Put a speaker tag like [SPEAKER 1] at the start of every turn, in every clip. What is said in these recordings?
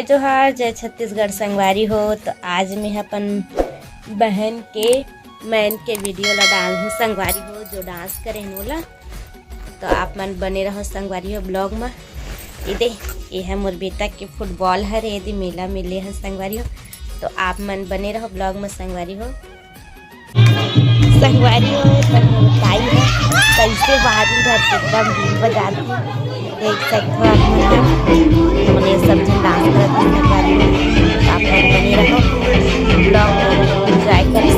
[SPEAKER 1] जय जोहार, जय छत्तीसगढ़ संगवारी हो। तो आज मैं अपन बहन के मैन के वीडियो ला डाल हूँ संगवारी हो, जो डांस करे ओला। तो आप मन बने रहो संगवारी हो ब्लॉग में। ये है मोर बेटा के फुटबॉल हर यदि मेला मिले है संगवारी हो। तो आप मन बने रहो ब्लॉग में संगवारी हो। संगवारी हो ताई है कैसे बाहरी घर के एकदम बीन बजाती देख सकते हो आप हमने सब जन डांस करते हैं संगवारी हो। आप मन बने रहो ब्लॉग में एंजॉय करें।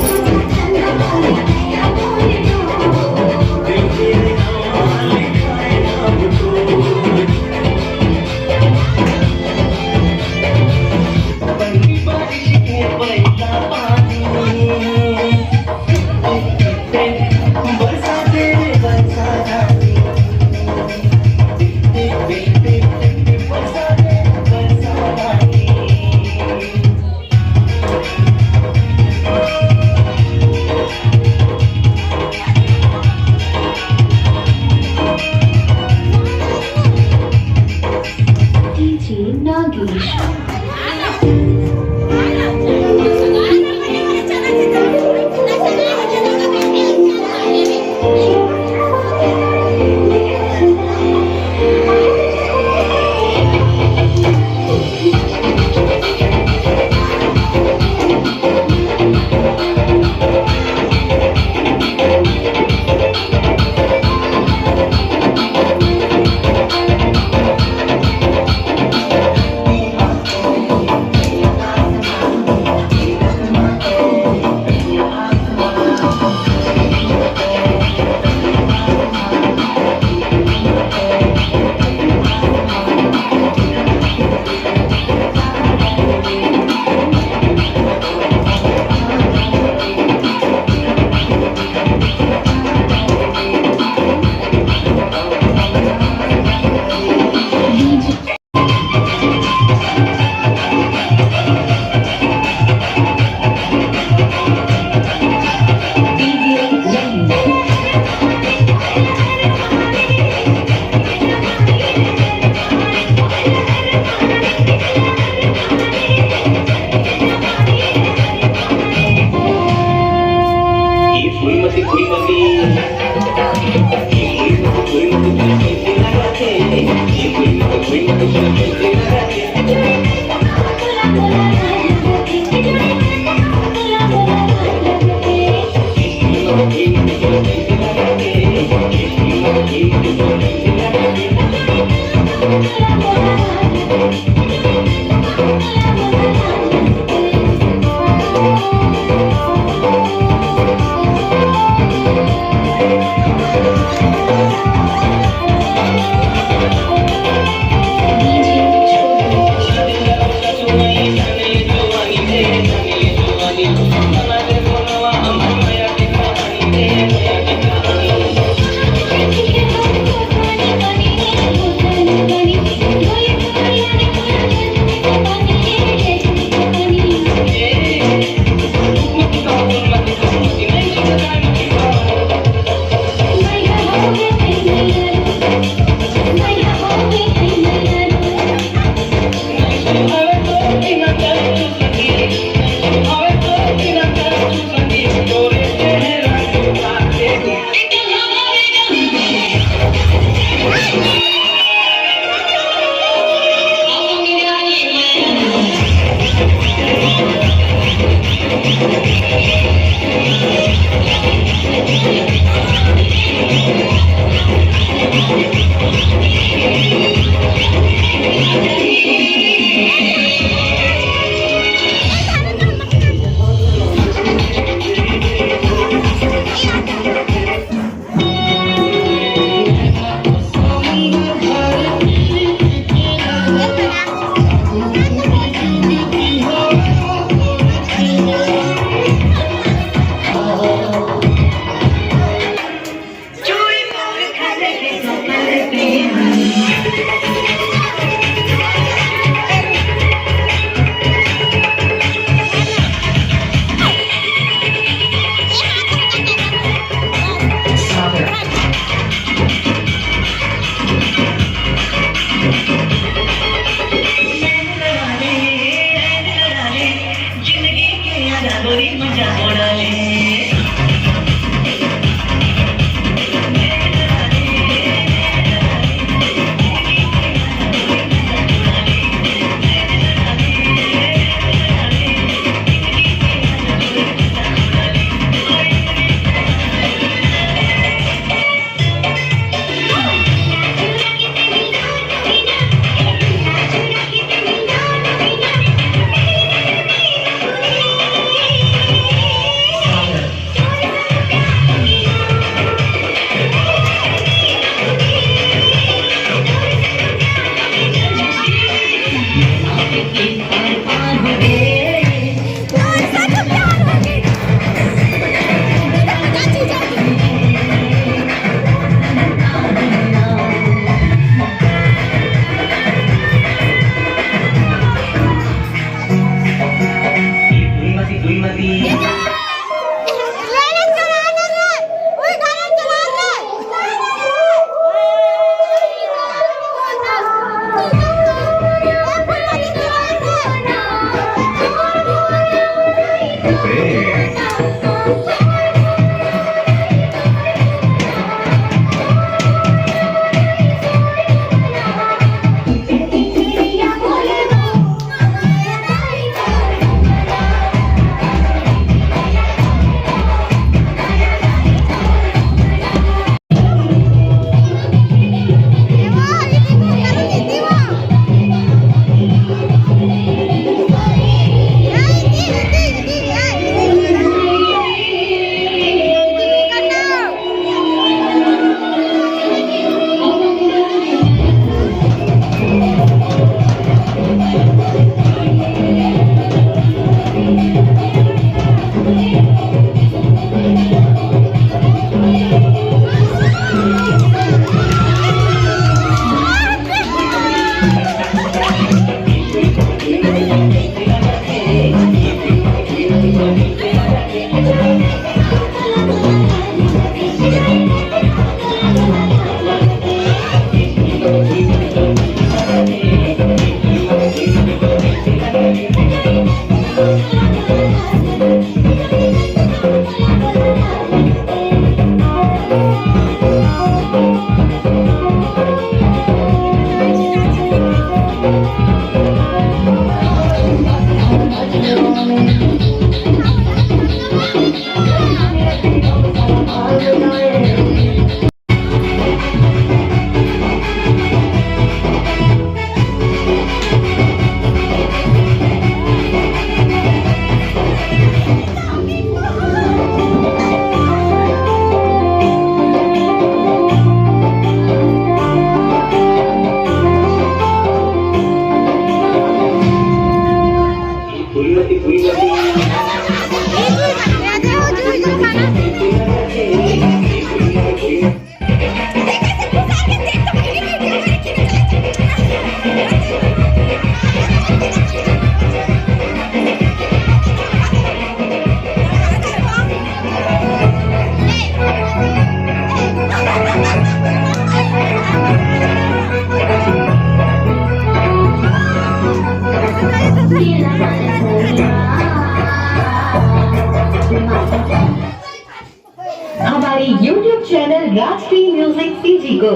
[SPEAKER 2] हमारी YouTube चैनल राष्ट्रीय म्यूजिक सीजी को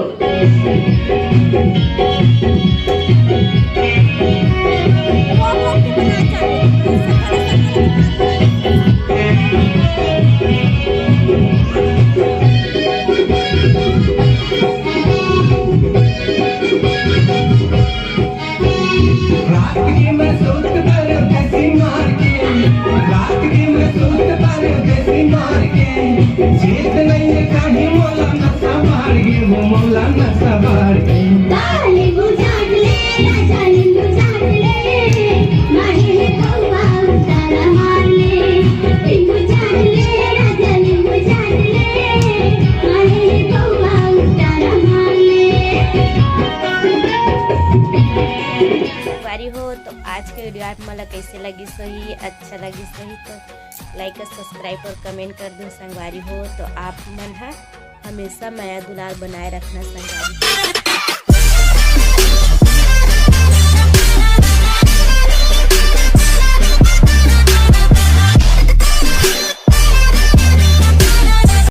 [SPEAKER 1] हो। तो आज के वीडियो आप मला कैसे लगी सही अच्छा लगी सही तो लाइक और सब्सक्राइब और कमेंट कर दो संगवारी हो। तो आप मन है हमेशा माया दुलार बनाए रखना संगवारी।